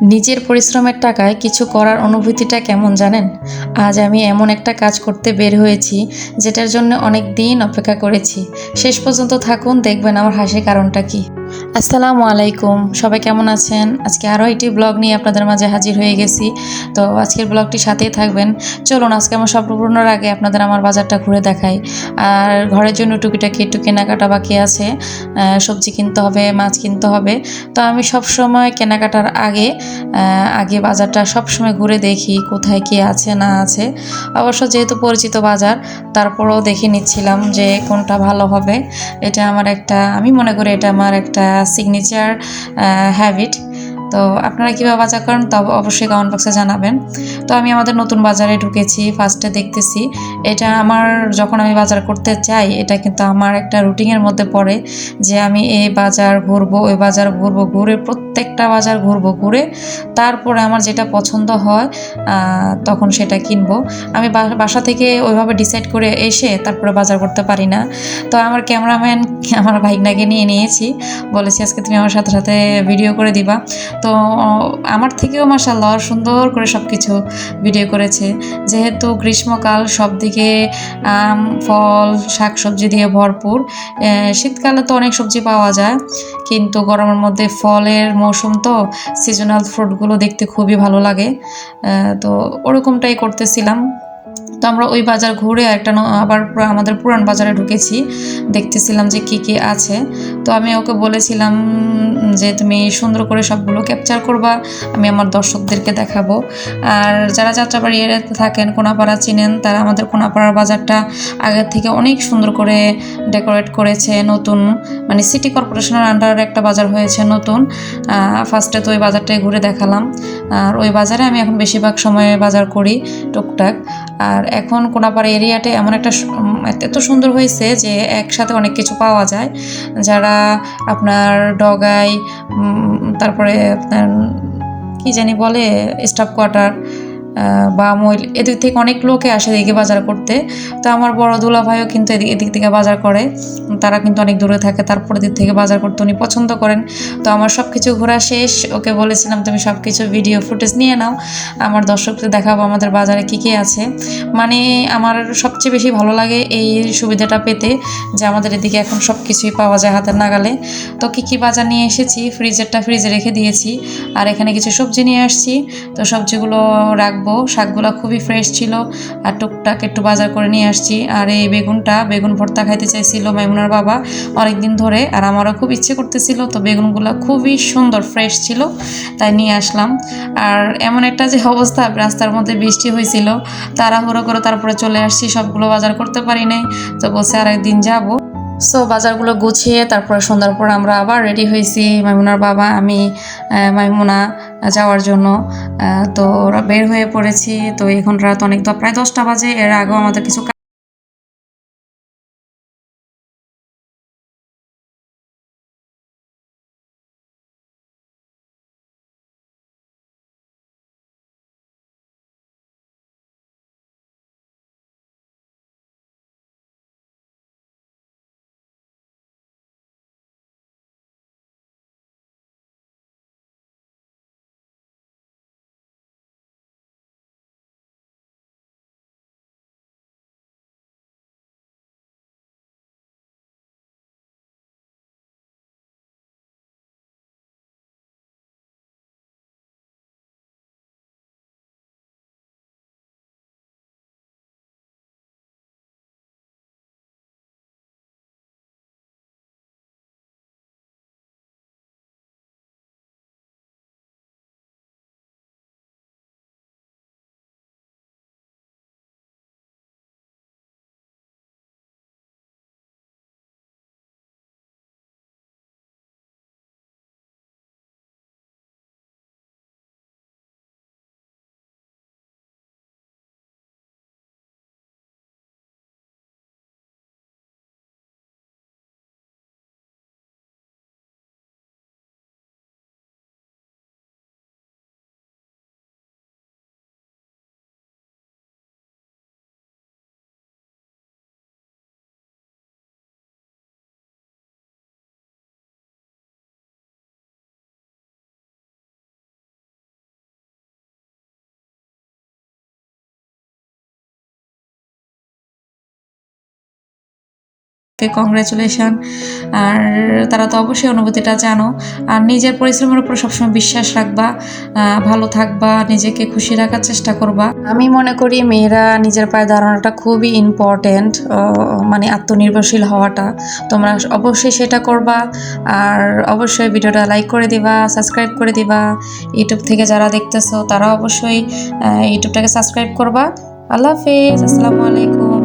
নিজের পরিশ্রমের টাকায় কিছু করার অনুভূতিটা কেমন জানেন? আজ আমি এমন একটা কাজ করতে বের হয়েছি যেটার জন্য অনেক দিন অপেক্ষা করেছি। শেষ পর্যন্ত থাকুন, দেখবেন আমার হাসির কারণটা কি। আসসালামু আলাইকুম, সবাই কেমন আছেন? আজকে আরও একটি ব্লগ নিয়ে আপনাদের মাঝে হাজির হয়ে গেছি। তো আজকের ব্লগটির সাথেই থাকবেন। চলুন আজকে আমার স্বপ্ন পূরণের আগে আপনাদের আমার বাজারটা ঘুরে দেখাই। আর ঘরের জন্য টুকিটাকি একটু কেনাকাটা বাকি আছে। সবজি কিনতে হবে, মাছ কিনতে হবে। তো আমি সবসময় কেনাকাটার আগে বাজারটা সবসময় ঘুরে দেখি কোথায় কী আছে না আছে। অবশ্য যেহেতু পরিচিত বাজার, তারপরেও দেখে নিচ্ছিলাম যে কোনটা ভালো হবে। এটা আমার আমি মনে করি এটা আমার একটা সিগনেচার হ্যাবিট। তো আপনারা কীভাবে বাজার করেন তা অবশ্যই কমেন্ট বক্সে জানাবেন। তো আমি আমাদের নতুন বাজারে ঢুকেছি, ফার্স্টে দেখতেছি এটা আমার, যখন আমি বাজার করতে চাই এটা কিন্তু আমার একটা রুটিনের মধ্যে পড়ে যে আমি এই বাজার ঘুরবো, ওই বাজার ঘুরবো, ঘুরে প্রত্যেকটা বাজার ঘুরবো, ঘুরে তারপরে আমার যেটা পছন্দ হয় তখন সেটা কিনবো। আমি বাসা থেকে ওইভাবে ডিসাইড করে এসে তারপরে বাজার করতে পারি না। তো আমার ক্যামেরাম্যান আমার ভাইগনাকে নিয়েছি, বলেছি আজকে তুমি আমার সাথে সাথে ভিডিও করে দিবা। তো আমার থেকেও মাশাআল্লাহ সুন্দর করে সব কিছু ভিডিও করেছে। যেহেতু গ্রীষ্মকাল, সব দিকে আম, ফল, শাক সবজি দিয়ে ভরপুর। শীতকালে তো অনেক সবজি পাওয়া যায়, কিন্তু গরমের মধ্যে ফলের মৌসুম তো সিজনাল ফ্রুটগুলো দেখতে খুবই ভালো লাগে। তো ওরকমটাই করতেছিলাম। তো আমরা ওই বাজার ঘুরে আবার আমাদের পুরান বাজারে ঢুকেছি, দেখতেছিলাম যে কি কি আছে। তো আমি ওকে বলেছিলাম যে তুমি সুন্দর করে সবগুলো ক্যাপচার করবা, আমি আমার দর্শকদেরকে দেখাবো। আর যারা যাত্রাবাড়ি এরিয়াতে থাকেন, কোনাপাড়া চিনেন, তারা আমাদের কোনাপাড়ার বাজারটা আগের থেকে অনেক সুন্দর করে ডেকোরেট করেছে। নতুন মানে সিটি কর্পোরেশনের আন্ডারে একটা বাজার হয়েছে নতুন। ফার্স্টে তো ওই বাজারটাই ঘুরে দেখালাম। আর ওই বাজারে আমি এখন বেশিরভাগ সময় বাজার করি টুকটাক। আর এখন কোনাপাড়া এরিয়াটা এমন এত সুন্দর হয়েছে যে একসাথে অনেক কিছু পাওয়া যায়। যারা আপনার ডগাই, তারপরে আপনার কি জানি বলে, স্টাফ কোয়ার্টার বা মহিলা, এদিক থেকে অনেক লোকে আসে এদিকে বাজার করতে। তো আমার বড় দুলা ভাইও কিন্তু এদিক থেকে বাজার করে। তারা কিন্তু অনেক দূরে থাকে, তারপরে দিক থেকে বাজার করতে উনি পছন্দ করেন। তো আমার সব কিছু ঘোরা শেষ, ওকে বলেছিলাম তুমি সব কিছু ভিডিও ফুটেজ নিয়ে নাও, আমার দর্শকদের দেখাবো আমাদের বাজারে কী কী আছে। মানে আমার সবচেয়ে বেশি ভালো লাগে এই সুবিধাটা পেতে যে আমাদের এদিকে এখন সব কিছুই পাওয়া যায় হাতের নাগালে। তো কী কী বাজার নিয়ে এসেছি, ফ্রিজে রেখে দিয়েছি। আর এখানে কিছু সবজি নিয়ে আসছি, তো সবজিগুলো রাখবো। শাকগুলো খুবই ফ্রেশ ছিল, আর টুকটাক একটু বাজার করে নিয়ে আসছি। আর এই বেগুন ভর্তা খাইতে চাইছিল মাইমুনার বাবা অনেক দিন ধরে, আর আমারও খুব ইচ্ছে করতেছিল। তো বেগুনগুলো খুবই সুন্দর ফ্রেশ ছিল, তাই নিয়ে আসলাম। আর এমন একটা যে অবস্থা, রাস্তার মধ্যে বৃষ্টি হয়েছিল, তাড়াহুড়ো করে তারপরে চলে আসছি, সবগুলো বাজার করতে পারি নাই। তো বলছে আর একদিন যাবো। সো বাজারগুলো গুছিয়ে তারপরে সন্ধ্যার পর আমরা আবার রেডি হয়েছি, মাইমুনার বাবা, আমি, মাইমুনা যাওয়ার জন্য। তো ওরা বের হয়ে পড়েছি। তো এখন রাত অনেক, প্রায় 10টা বাজে। এর আগেও আমাদের কিছু তাদেরকে কংগ্রাচুলেশন। আর তারা তো অবশ্যই অনুভূতিটা জানো। আর নিজের পরিশ্রমের উপর সবসময় বিশ্বাস রাখবা, ভালো থাকবা, নিজেকে খুশি রাখার চেষ্টা করবা। আমি মনে করি মেয়েরা নিজের পায়ে দাঁড়ানোটা খুবই ইম্পর্টেন্ট, মানে আত্মনির্ভরশীল হওয়াটা। তোমরা অবশ্যই সেটা করবা। আর অবশ্যই ভিডিওটা লাইক করে দিবা, সাবস্ক্রাইব করে দিবা। ইউটিউব থেকে যারা দেখতেছো তারা অবশ্যই ইউটিউবটাকে সাবস্ক্রাইব করবা। আল্লাহ হাফেজ, আসসালামু আলাইকুম।